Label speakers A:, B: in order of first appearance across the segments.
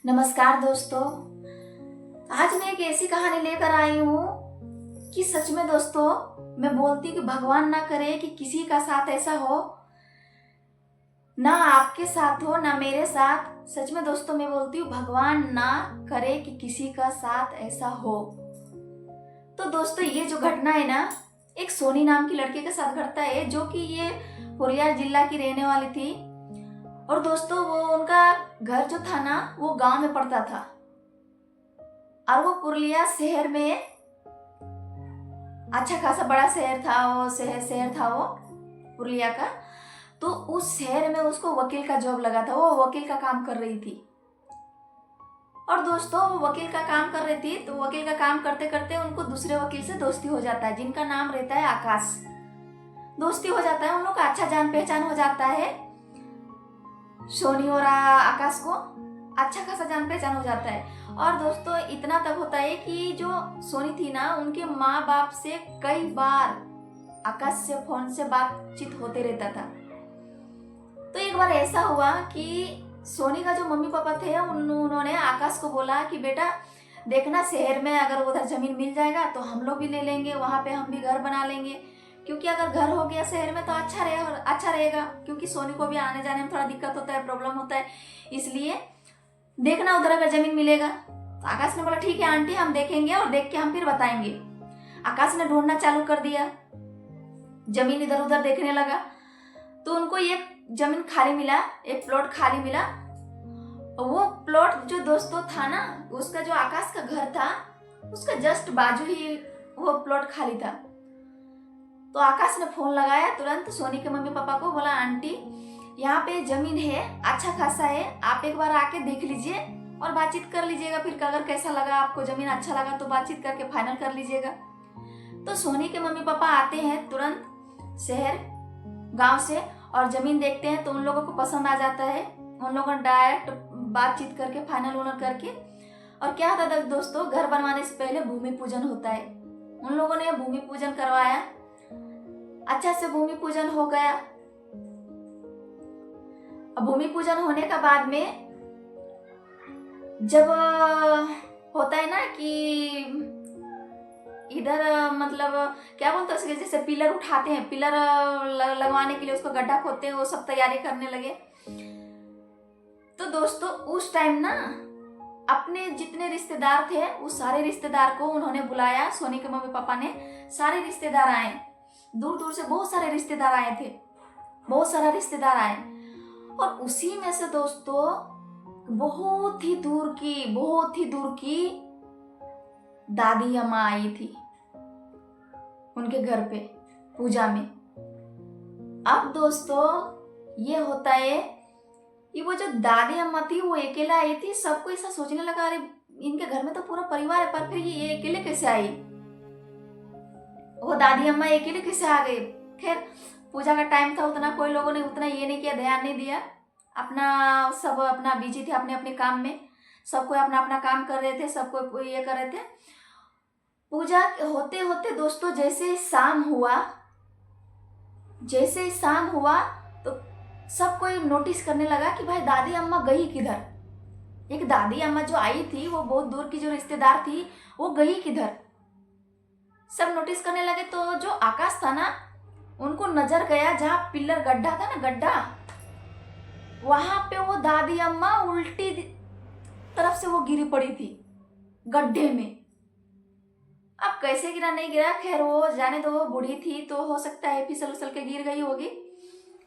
A: नमस्कार दोस्तों। आज मैं एक ऐसी कहानी लेकर आई हूँ कि सच में दोस्तों मैं बोलती हूँ कि भगवान ना करे कि किसी का साथ ऐसा हो, ना आपके साथ हो ना मेरे साथ। सच में दोस्तों मैं बोलती हूँ भगवान ना करे कि किसी का साथ ऐसा हो। तो दोस्तों ये जो घटना है ना, एक सोनी नाम की लड़की के साथ घटता है, जो कि ये पुरुलिया जिला की रहने वाली थी। और दोस्तों वो उनका घर जो था ना वो गांव में पड़ता था, और वो पुरुलिया शहर में अच्छा खासा बड़ा शहर था। वो शहर था वो पुरुलिया का। तो उस शहर में उसको वकील का जॉब लगा था, वो वकील का काम कर रही थी। और दोस्तों वो वकील का काम कर रही थी, तो वकील का काम करते करते उनको दूसरे वकील से दोस्ती हो जाता है, जिनका नाम रहता है आकाश। दोस्ती हो जाता है, उन लोग का अच्छा जान पहचान हो जाता है। सोनी और आकाश को अच्छा खासा जान पहचान हो जाता है। और दोस्तों इतना तक होता है कि जो सोनी थी ना, उनके माँ बाप से कई बार आकाश से फोन से बातचीत होते रहता था। तो एक बार ऐसा हुआ कि सोनी का जो मम्मी पापा थे उन्होंने आकाश को बोला कि बेटा देखना, शहर में अगर उधर जमीन मिल जाएगा तो हम लोग भी ले लेंगे, वहां पे हम भी घर बना लेंगे। क्योंकि अगर घर हो गया शहर में तो अच्छा रहेगा, क्योंकि सोनी को भी आने जाने में थोड़ा दिक्कत होता है, प्रॉब्लम होता है। इसलिए देखना उधर अगर जमीन मिलेगा। तो आकाश ने बोला ठीक है आंटी, हम देखेंगे और देख के हम फिर बताएंगे। आकाश ने ढूंढना चालू कर दिया, जमीन इधर उधर देखने लगा। तो उनको एक जमीन खाली मिला, एक प्लॉट खाली मिला। वो प्लॉट जो दोस्तों था ना, उसका जो आकाश का घर था उसका जस्ट बाजू ही वो प्लॉट खाली था। तो आकाश ने फोन लगाया तुरंत सोनी के मम्मी पापा को, बोला आंटी यहाँ पे जमीन है, अच्छा खासा है, आप एक बार आके देख लीजिए और बातचीत कर लीजिएगा। फिर अगर कैसा लगा आपको, जमीन अच्छा लगा तो बातचीत करके फाइनल कर लीजिएगा। तो सोनी के मम्मी पापा आते हैं तुरंत शहर गांव से और जमीन देखते हैं, तो उन लोगों को पसंद आ जाता है। उन लोगों ने डायरेक्ट बातचीत करके फाइनल ओनर करके, और क्या होता था दोस्तों, घर बनवाने से पहले भूमि पूजन होता है। उन लोगों ने भूमि पूजन करवाया, अच्छा से भूमि पूजन हो गया। अब भूमि पूजन होने का बाद में जब होता है ना कि इधर मतलब क्या बोलते हैं, जैसे पिलर उठाते हैं, पिलर लगवाने के लिए उसको गड्ढा खोदते हैं, वो सब तैयारी करने लगे। तो दोस्तों उस टाइम ना अपने जितने रिश्तेदार थे उस सारे रिश्तेदार को उन्होंने बुलाया। सोनी के मम्मी पापा ने सारे रिश्तेदार आए, दूर दूर से बहुत सारे रिश्तेदार आए थे, बहुत सारा रिश्तेदार आए। और उसी में से दोस्तों बहुत ही दूर की दादी अम्मा आई थी उनके घर पे पूजा में। अब दोस्तों ये होता है कि वो जो दादी अम्मा थी वो अकेला आई थी। सबको ऐसा सोचने लगा अरे इनके घर में तो पूरा परिवार है, पर फिर ये अकेले कैसे आई, वो दादी अम्मा अकेले कैसे आ गई। खैर पूजा का टाइम था, उतना कोई लोगों ने उतना ये नहीं किया, ध्यान नहीं दिया। अपना सब अपना बिजी थे अपने अपने काम में, सबको अपना अपना काम कर रहे थे, सबको ये कर रहे थे। पूजा होते होते दोस्तों जैसे ही शाम हुआ तो सब कोई नोटिस करने लगा कि भाई दादी अम्मा गई किधर। एक दादी अम्मा जो आई थी वो बहुत दूर की जो रिश्तेदार थी वो गई किधर, सब नोटिस करने लगे। तो जो आकाश था ना उनको नजर गया जहाँ पिलर गड्ढा था ना, गड्ढा, वहां पे वो दादी अम्मा उल्टी तरफ से वो गिरी पड़ी थी गड्ढे में। अब कैसे गिरा नहीं गिरा, खैर वो जाने दो, वो बूढ़ी थी तो हो सकता है फिसल उसल के गिर गई होगी।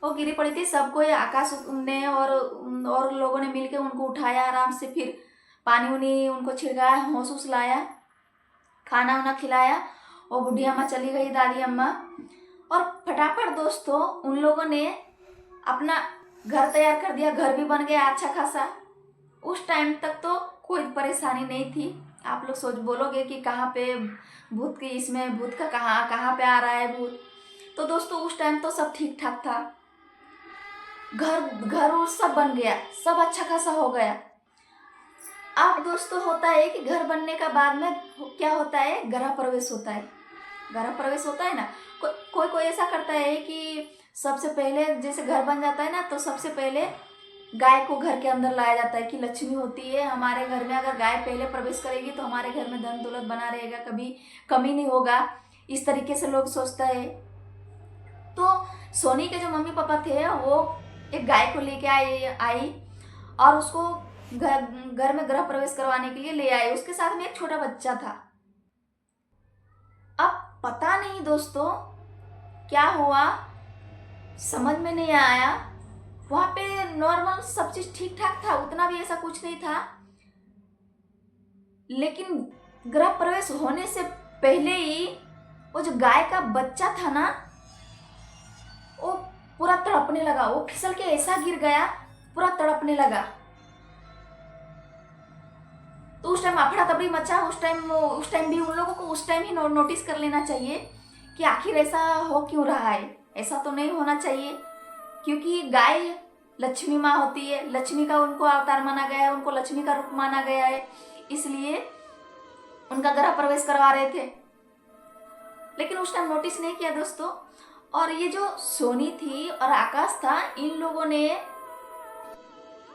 A: वो गिरी पड़ी थी, सबको आकाश ने और लोगों ने मिलके उनको उठाया आराम से, फिर पानी उनी उनको छिड़काया, होश उस लाया, खाना वाना खिलाया। वो बूढ़ी अम्मा चली गई, दादी अम्मा। और फटाफट दोस्तों उन लोगों ने अपना घर तैयार कर दिया, घर भी बन गया अच्छा खासा। उस टाइम तक तो कोई परेशानी नहीं थी। आप लोग सोच बोलोगे कि कहाँ पे भूत की, इसमें भूत का कहाँ पे आ रहा है भूत। तो दोस्तों उस टाइम तो सब ठीक ठाक था, घर और सब बन गया, सब अच्छा खासा हो गया। अब दोस्तों होता है कि घर बनने का बाद में क्या होता है, गृह प्रवेश होता है। गृह प्रवेश होता है ना, कोई ऐसा करता है कि सबसे पहले जैसे घर बन जाता है ना, तो सबसे पहले गाय को घर के अंदर लाया जाता है कि लक्ष्मी होती है हमारे घर में, अगर गाय पहले प्रवेश करेगी तो हमारे घर में धन दौलत बना रहेगा, कभी कमी नहीं होगा, इस तरीके से लोग सोचता है। तो सोनी के जो मम्मी पापा थे वो एक गाय को लेके आई और उसको घर में गृह प्रवेश करवाने के लिए ले आए। उसके साथ में एक छोटा बच्चा था। अब पता नहीं दोस्तों क्या हुआ, समझ में नहीं आया। वहां पे नॉर्मल सब चीज ठीक ठाक था, उतना भी ऐसा कुछ नहीं था, लेकिन गृह प्रवेश होने से पहले ही वो जो गाय का बच्चा था ना, वो पूरा तड़पने लगा। वो फिसल के ऐसा गिर गया, पूरा तड़पने लगा। तो उस टाइम अफड़ा तफड़ी मचा। उस टाइम भी उन लोगों को उस टाइम ही नोटिस कर लेना चाहिए कि आखिर ऐसा हो क्यों रहा है। ऐसा तो नहीं होना चाहिए, क्योंकि गाय लक्ष्मी माँ होती है, लक्ष्मी का उनको अवतार माना गया है, उनको लक्ष्मी का रूप माना गया है, इसलिए उनका गृह प्रवेश करवा रहे थे। लेकिन उस टाइम नोटिस नहीं किया दोस्तों। और ये जो सोनी थी और आकाश था, इन लोगों ने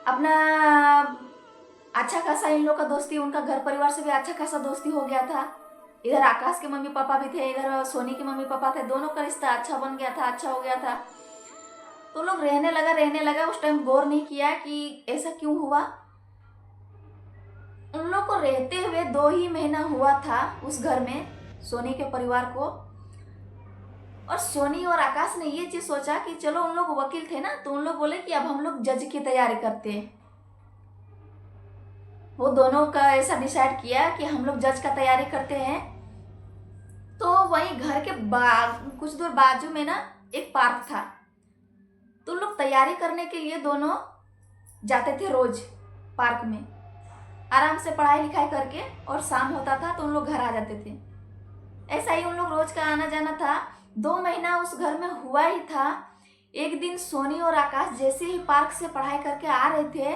A: अपना अच्छा खासा, इन लोग का दोस्ती, उनका घर परिवार से भी अच्छा खासा दोस्ती हो गया था। इधर आकाश के मम्मी पापा भी थे, इधर सोनी के मम्मी पापा थे, दोनों का रिश्ता अच्छा बन गया था, अच्छा हो गया था। तो लोग रहने लगा। उस टाइम गौर नहीं किया कि ऐसा क्यों हुआ। उन लोग को रहते हुए 2 ही महीना हुआ था उस घर में, सोनी के परिवार को। और सोनी और आकाश ने ये चीज सोचा कि चलो, उन लोग वकील थे ना, तो उन लोग बोले कि अब हम लोग जज की तैयारी करते हैं। वो दोनों का ऐसा डिसाइड किया कि हम लोग जज का तैयारी करते हैं। तो वहीं घर के कुछ दूर बाजू में ना एक पार्क था। तो लोग तैयारी करने के लिए दोनों जाते थे रोज पार्क में, आराम से पढ़ाई लिखाई करके, और शाम होता था तो उन लोग घर आ जाते थे। ऐसा ही उन लोग रोज का आना जाना था। 2 महीना उस घर में हुआ ही था। एक दिन सोनी और आकाश जैसे ही पार्क से पढ़ाई करके आ रहे थे,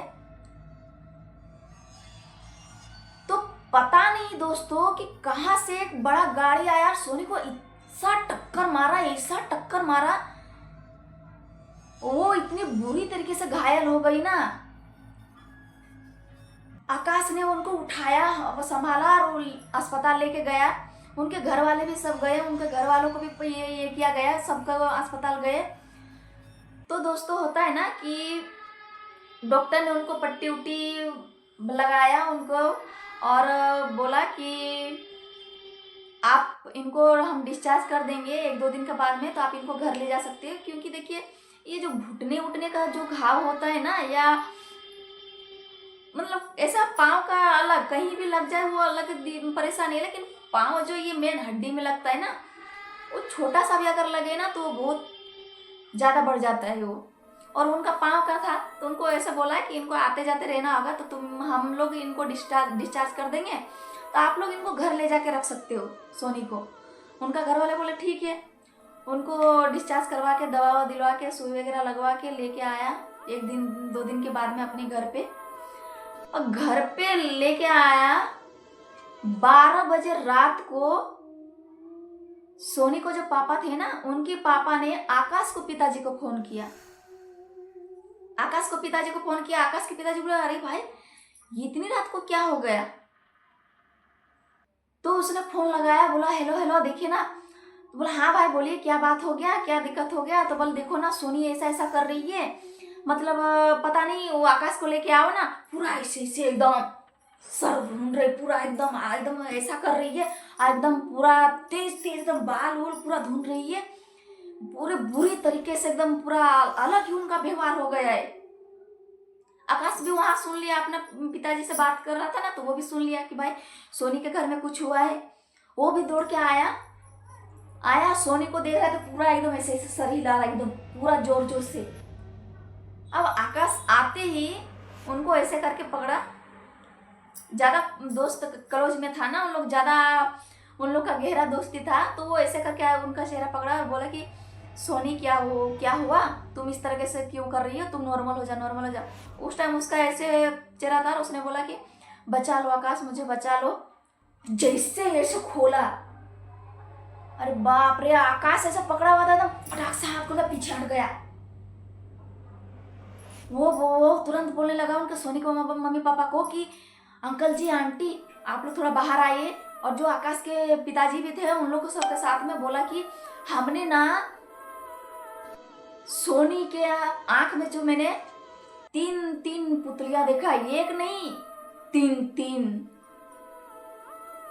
A: तो पता नहीं दोस्तों कि कहां से एक बड़ा गाड़ी आया और सोनी को ऐसा टक्कर मारा, वो इतनी बुरी तरीके से घायल हो गई ना। आकाश ने उनको उठाया, संभाला और अस्पताल लेके गया। उनके घर वाले भी सब गए, उनके घर वालों को भी ये किया गया, सबका अस्पताल गए। तो दोस्तों होता है ना कि डॉक्टर ने उनको पट्टी उट्टी लगाया उनको, और बोला कि आप इनको हम डिस्चार्ज कर देंगे 1-2 दिन के बाद में, तो आप इनको घर ले जा सकते हैं। क्योंकि देखिए, ये जो घुटने उठने का जो घाव होता है ना, या मतलब ऐसा पाँव का अलग कहीं भी लग जाए वो अलग परेशानी है, लेकिन पाँव जो ये मेन हड्डी में लगता है ना, वो छोटा सा भी अगर लगे ना तो वो बहुत ज़्यादा बढ़ जाता है वो। और उनका पाँव का था, तो उनको ऐसा बोला कि इनको आते जाते रहना होगा, तो हम लोग इनको डिस्चार्ज कर देंगे, तो आप लोग इनको घर ले जाके रख सकते हो सोनी को। उनका घर वाले बोले ठीक है। उनको डिस्चार्ज करवा के, दवा दिलवा के, सुई वगैरह लगवा के लेके आया 1-2 दिन के बाद में अपने घर पे। और घर पे लेके आया 12 बजे रात को। सोनी को जो पापा थे ना, उनके पापा ने आकाश को पिताजी को फोन किया। आकाश के पिताजी बोले, अरे भाई इतनी रात को क्या हो गया। तो उसने फोन लगाया, बोला हेलो देखिए ना। तो बोला हाँ भाई बोलिए, क्या बात हो गया, क्या दिक्कत हो गया। तो बोल देखो ना, सोनी ऐसा कर रही है, मतलब पता नहीं, वो आकाश को लेके आओ ना, पूरा ऐसे एकदम सर ढूंढ रही, पूरा एकदम ऐसा कर रही है, एकदम पूरा तेज एकदम बाल वूल पूरा ढूंढ रही है, पूरे बुरी तरीके से एकदम पूरा अलग ही उनका व्यवहार हो गया है। आकाश भी वहां सुन लिया, अपने पिताजी से बात कर रहा था ना, तो वो भी सुन लिया कि भाई सोनी के घर में कुछ हुआ है। वो भी दौड़ के आया सोनी को देख रहा था, पूरा एकदम ऐसे सर हिला रहा, एकदम पूरा जोर से। अब आकाश आते ही उनको ऐसे करके पकड़ा, ज्यादा दोस्त क्लोज में था ना उन लोग, ज्यादा उन लोग का गहरा दोस्ती था। तो वो ऐसे करके उनका चेहरा पकड़ा और बोला कि सोनी क्या हुआ, तुम इस तरह से क्यों कर रही हो, तुम नॉर्मल हो जा। उस टाइम उसका ऐसे चेहरा था, उसने बोला कि बचा लो आकाश, मुझे बचा लो। जैसे ऐसे खोला, अरे बाप रे, आकाश ऐसा पकड़ा हुआ था, एकदम फटाक से हाथ खोला, पीछे हट गया। वो तुरंत बोलने लगा उनके सोनी को मम्मी पापा को कि अंकल जी आंटी आप लोग थोड़ा बाहर आइए। और जो आकाश के पिताजी भी थे उन लोग को सबके साथ में बोला कि हमने ना सोनी के आंख में जो मैंने तीन तीन पुतलियां देखा, एक नहीं तीन तीन।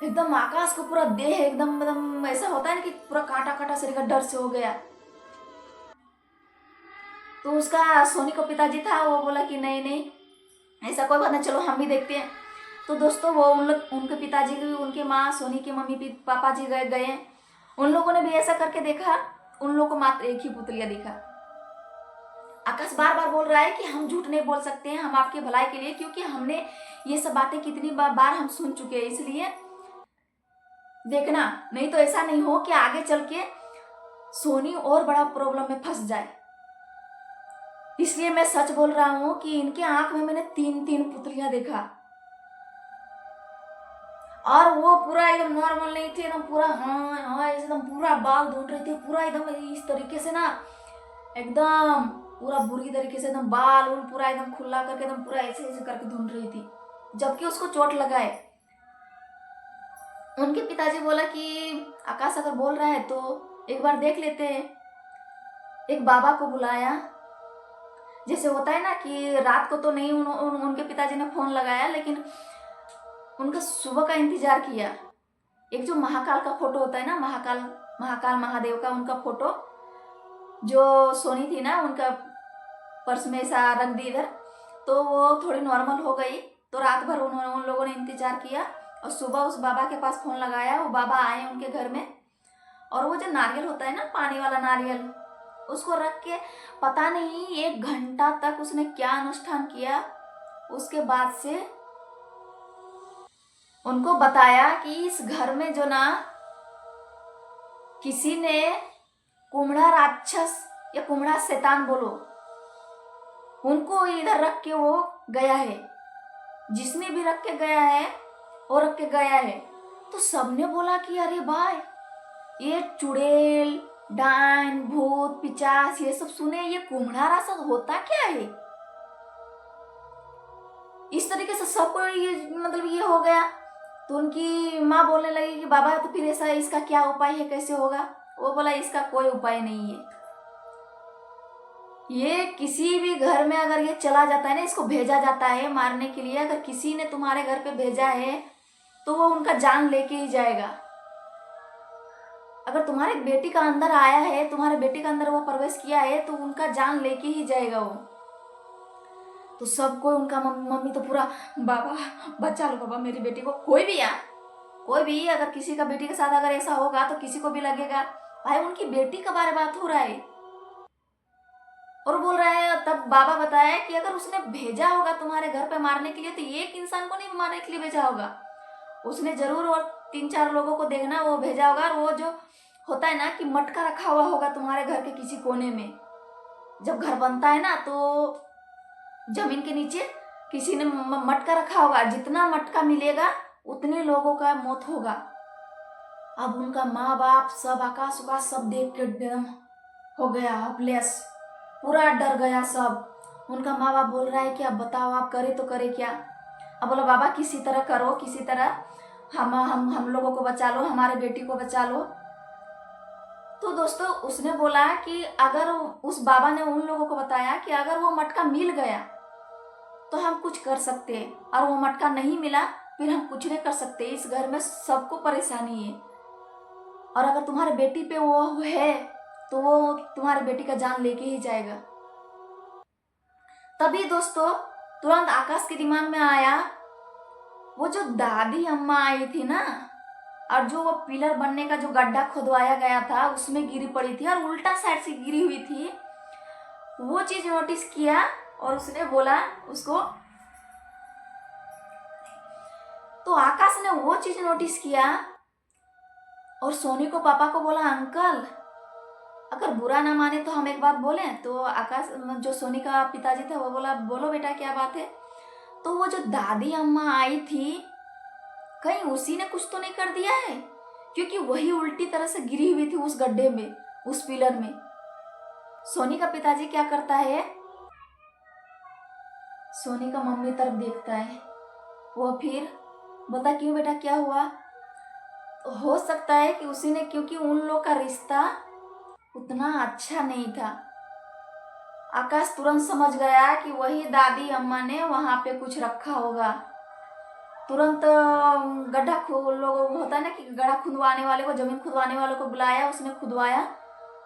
A: एकदम आकाश को पूरा देह एकदम एकदम ऐसा होता है ना कि पूरा काटा काटा शरीर का डर से हो गया। तो उसका सोनी को पिताजी था, वो बोला कि नहीं नहीं ऐसा कोई बात नहीं, चलो हम भी देखते हैं। तो दोस्तों वो उन लोग उनके पिताजी भी, उनके माँ सोनी के मम्मी पापा जी गए। उन लोगों ने भी ऐसा करके देखा, उन लोगों को मात्र एक ही पुतलिया दिखा। आकाश बार बार बोल रहा है कि हम झूठ नहीं बोल सकते हैं, हम आपके भलाई के लिए, क्योंकि हमने ये सब बातें कितनी बार हम सुन चुके हैं, इसलिए देखना, नहीं तो ऐसा नहीं हो कि आगे चल के सोनी और बड़ा प्रॉब्लम में फंस जाए। इसलिए मैं सच बोल रहा हूं कि इनके आंख में मैंने तीन तीन पुतलियां देखा। और वो पूरा एकदम नॉर्मल नहीं थे, एकदम पूरा हाँ एकदम पूरा बाल ढूंढ रहे थे, पूरा एकदम इस तरीके से ना, एकदम पूरा बुरी तरीके से एकदम बाल उल पूरा एकदम खुला करके एकदम पूरा ऐसे ऐसे करके ढूंढ रही थी, जबकि उसको चोट लगा है। उनके पिताजी बोला कि आकाश अगर बोल रहा है तो एक बार देख लेते हैं। एक बाबा को बुलाया, जैसे होता है ना कि रात को तो नहीं उनके पिताजी ने फोन लगाया, लेकिन उनका सुबह का इंतजार किया। एक जो महाकाल का फोटो होता है ना, महाकाल महादेव का उनका फोटो जो सोनी थी ना, उनका पर्स में ऐसा रख दी इधर, तो वो थोड़ी नॉर्मल हो गई। तो रात भर उन लोगों ने इंतजार किया और सुबह उस बाबा के पास फोन लगाया। वो बाबा आए उनके घर में, और वो जो नारियल होता है ना, पानी वाला नारियल, उसको रख के पता नहीं 1 घंटा तक उसने क्या अनुष्ठान किया। उसके बाद से उनको बताया कि इस घर में जो ना किसी ने कुम्हड़ा राक्षस या कुम्हड़ा शैतान बोलो, उनको इधर रख के वो गया है, जिसने भी रख के गया है वो रख के गया है। तो सबने बोला कि अरे भाई ये चुड़ैल डाइन भूत पिचास ये सब सुने, ये कुम्हड़ा राक्षस होता क्या है? इस तरीके से सबको ये मतलब ये हो गया। तो उनकी माँ बोलने लगी कि बाबा तो फिर ऐसा इसका क्या उपाय है, कैसे होगा? वो बोला इसका कोई उपाय नहीं है, ये किसी भी घर में अगर ये चला जाता है ना, इसको भेजा जाता है मारने के लिए। अगर किसी ने तुम्हारे घर पे भेजा है तो वो उनका जान लेके ही जाएगा। अगर तुम्हारे बेटी का अंदर आया है, तुम्हारे बेटी का अंदर वो प्रवेश किया है, तो उनका जान लेके ही जाएगा वो। तो सबको उनका मम्मी तो पूरा बाबा बचा लो बाबा मेरी बेटी को। कोई भी अगर किसी का बेटी के साथ अगर ऐसा होगा तो किसी को भी लगेगा भाई उनकी बेटी का बारे बात हो रहा है। और बोल रहा है, तब बाबा बताया कि अगर उसने भेजा होगा तुम्हारे घर पे मारने के लिए तो एक इंसान को नहीं मारने के लिए भेजा होगा, उसने जरूर और 3-4 लोगों को देखना वो भेजा होगा। और वो जो होता है ना कि मटका रखा हुआ होगा तुम्हारे घर के किसी कोने में, जब घर बनता है ना तो जमीन के नीचे किसी ने मटका रखा होगा, जितना मटका मिलेगा उतने लोगों का मौत होगा। अब उनका माँ बाप सब आकाश उकाश सब देख के एकदम हो गया हॉपलेस, पूरा डर गया सब। उनका माँ बाप बोल रहा है कि अब बताओ आप करे तो करे क्या? अब बोला बाबा किसी तरह करो, किसी तरह हम लोगों को बचा लो, हमारे बेटी को बचा लो। तो दोस्तों उसने बोला कि अगर उस बाबा ने उन लोगों को बताया कि अगर वो मटका मिल गया तो हम कुछ कर सकते हैं, और वो मटका नहीं मिला फिर हम कुछ नहीं कर सकते। इस घर में सबको परेशानी है, और अगर तुम्हारे बेटी पे वो है तो वो तुम्हारी बेटी का जान लेके ही जाएगा। तभी दोस्तों तुरंत आकाश के दिमाग में आया वो जो दादी अम्मा आई थी ना, और जो वो पिलर बनने का जो गड्ढा खुदवाया गया था उसमें गिरी पड़ी थी और उल्टा साइड से गिरी हुई थी। वो चीज नोटिस किया और उसने बोला उसको, तो आकाश ने वो चीज नोटिस किया और सोनी को पापा को बोला अंकल अगर बुरा ना माने तो हम एक बात बोले। तो आकाश जो सोनी का पिताजी थे वो बोला बोलो बेटा क्या बात है? तो वो जो दादी अम्मा आई थी कहीं उसी ने कुछ तो नहीं कर दिया है, क्योंकि वही उल्टी तरह से गिरी हुई थी उस गड्ढे में, उस पिलर में। सोनी का पिताजी क्या करता है, सोनी का मम्मी तरफ देखता है। वो फिर बोलता क्यों बेटा, क्या हुआ? हो सकता है कि उसी ने, क्योंकि उन लोग का रिश्ता उतना अच्छा नहीं था। आकाश तुरंत समझ गया कि वही दादी अम्मा ने वहां पे कुछ रखा होगा। तुरंत गड्ढा लोग होता है ना कि गड्ढा खुदवाने वाले को, जमीन खुदवाने वाले को बुलाया। उसने खुदवाया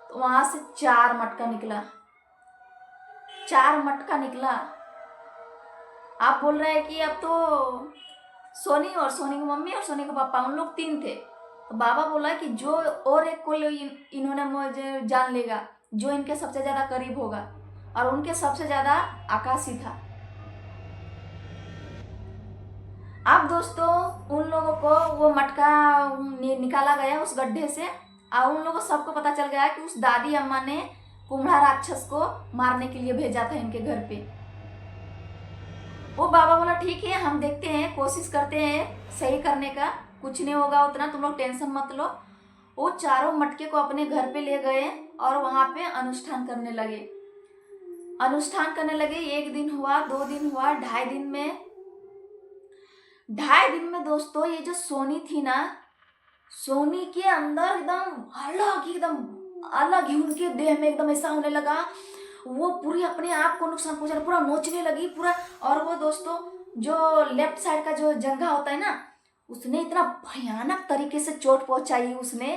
A: तो वहां से 4 मटका निकला। 4 मटका निकला। आप बोल रहे हैं कि अब तो सोनी और सोनी की मम्मी और सोनी के पापा, उन लोग 3 थे। तो बाबा बोला कि जो और एक को इन्होंने मुझे जान लेगा, जो इनके सबसे ज्यादा करीब होगा, और उनके सबसे ज्यादा आकाश ही था। अब दोस्तों उन लोगों को वो मटका निकाला गया उस गड्ढे से, और उन लोगों सबको पता चल गया कि उस दादी अम्मा ने कुम्हड़ा राक्षस को मारने के लिए भेजा था इनके घर पे। वो बाबा बोला ठीक है, हम देखते हैं, कोशिश करते हैं सही करने का, कुछ नहीं होगा उतना, तुम लोग टेंशन मत लो। वो चारों मटके को अपने घर पे ले गए और वहां पे अनुष्ठान करने लगे। अनुष्ठान करने लगे। 1 दिन हुआ, 2 दिन हुआ, 2.5 दिन में, 2.5 दिन में दोस्तों ये जो सोनी थी ना, सोनी के अंदर एकदम अलग ही उनके देह में एकदम ऐसा होने लगा। वो पूरी अपने आप को नुकसान पहुंचाने, पूरा नोचने लगी पूरा। और वो दोस्तों जो लेफ्ट साइड का जो जंघा होता है ना, उसने इतना भयानक तरीके से चोट पहुंचाई उसने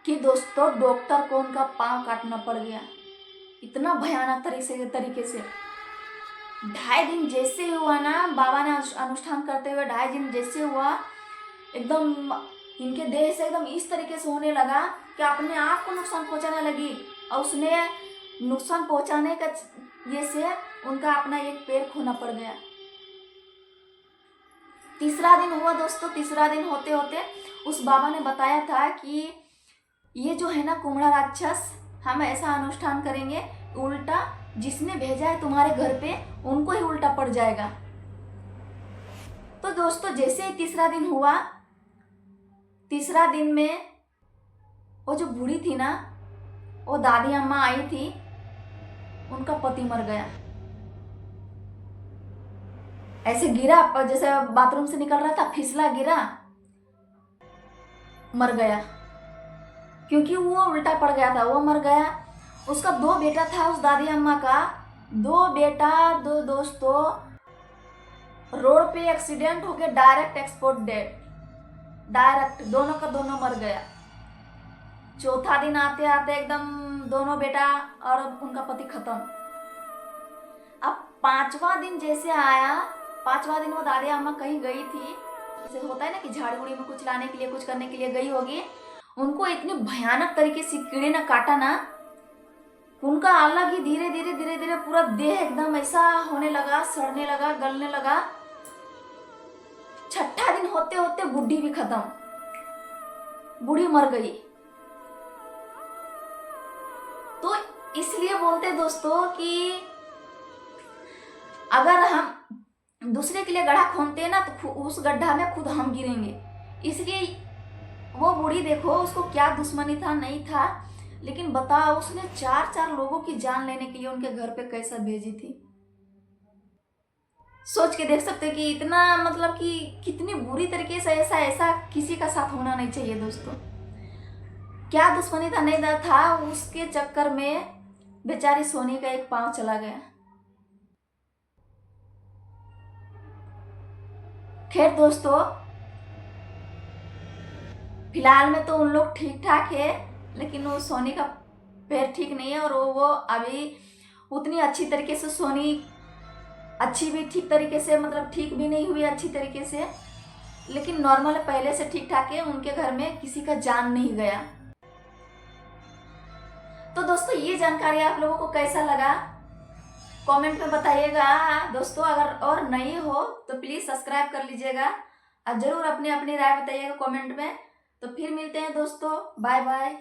A: कि दोस्तों डॉक्टर को उनका पांव काटना पड़ गया। इतना भयानक तरीके से 2.5 दिन जैसे हुआ ना, बाबा ने अनुष्ठान करते हुए 2.5 दिन जैसे हुआ, एकदम इनके देह से एकदम इस तरीके से होने लगा कि अपने आप को नुकसान पहुंचाने लगी। और उसने नुकसान पहुंचाने का ये से उनका अपना एक पैर खोना पड़ गया। 3रा दिन हुआ दोस्तों। 3रा दिन होते होते उस बाबा ने बताया था कि ये जो है ना कुम्हड़ा राक्षस, हम ऐसा अनुष्ठान करेंगे, उल्टा जिसने भेजा है तुम्हारे घर पे उनको ही उल्टा पड़ जाएगा। तो दोस्तों जैसे ही 3रा दिन हुआ, 3रा दिन में वो जो बूढ़ी थी ना, वो दादी अम्मा आई थी, उनका पति मर गया। ऐसे गिरा, जैसे बाथरूम से निकल रहा था, फिसला, गिरा, मर गया। क्योंकि वो उल्टा पड़ गया था, वो मर गया। उसका 2 बेटा था उस दादी अम्मा का। 2 बेटा, 2 दोस्तों रोड पे एक्सीडेंट हो गया, डायरेक्ट एक्सपोर्ट डेड, डायरेक्ट दोनों का दोनों मर गया। 4था दिन आते आते एकदम दोनों बेटा और उनका पति खत्म। अब 5वां दिन जैसे आया, 5वां दिन वो दादी अम्मा कहीं गई थी, जैसे होता है ना कि झाड़ी उड़ी में कुछ लाने के लिए, कुछ करने के लिए गई होगी। उनको इतने भयानक तरीके से कीड़े ने काटा ना, उनका अलग ही धीरे धीरे पूरा देह एकदम ऐसा होने लगा, सड़ने लगा, गलने लगा। 6ठा दिन होते होते बुढ़ी भी खत्म, बूढ़ी मर गई। तो इसलिए बोलते दोस्तों कि अगर हम दूसरे के लिए गड्ढा खोदते हैं ना, तो उस गड्ढा में खुद हम गिरेंगे। इसलिए वो बूढ़ी देखो, उसको क्या दुश्मनी था नहीं था, लेकिन बताओ उसने 4 लोगों की जान लेने के लिए उनके घर पे कैसा भेजी थी। सोच के देख सकते कि इतना, मतलब कि कितनी बुरी तरीके से ऐसा किसी का साथ होना नहीं चाहिए दोस्तों। क्या दुश्मनी था नहीं था, उसके चक्कर में बेचारी सोनी का एक पांव चला गया। खैर दोस्तों, फिलहाल में तो उन लोग ठीक ठाक है, लेकिन वो सोनी का पैर ठीक नहीं है। और वो अभी उतनी अच्छी तरीके से, सोनी अच्छी भी ठीक तरीके से, मतलब ठीक भी नहीं हुई अच्छी तरीके से, लेकिन नॉर्मल पहले से ठीक ठाक है। उनके घर में किसी का जान नहीं गया। तो दोस्तों ये जानकारी आप लोगों को कैसा लगा कमेंट में बताइएगा दोस्तों। अगर और नए हो तो प्लीज सब्सक्राइब कर लीजिएगा, और जरूर अपनी अपनी राय बताइएगा कमेंट में। तो फिर मिलते हैं दोस्तों, बाय बाय।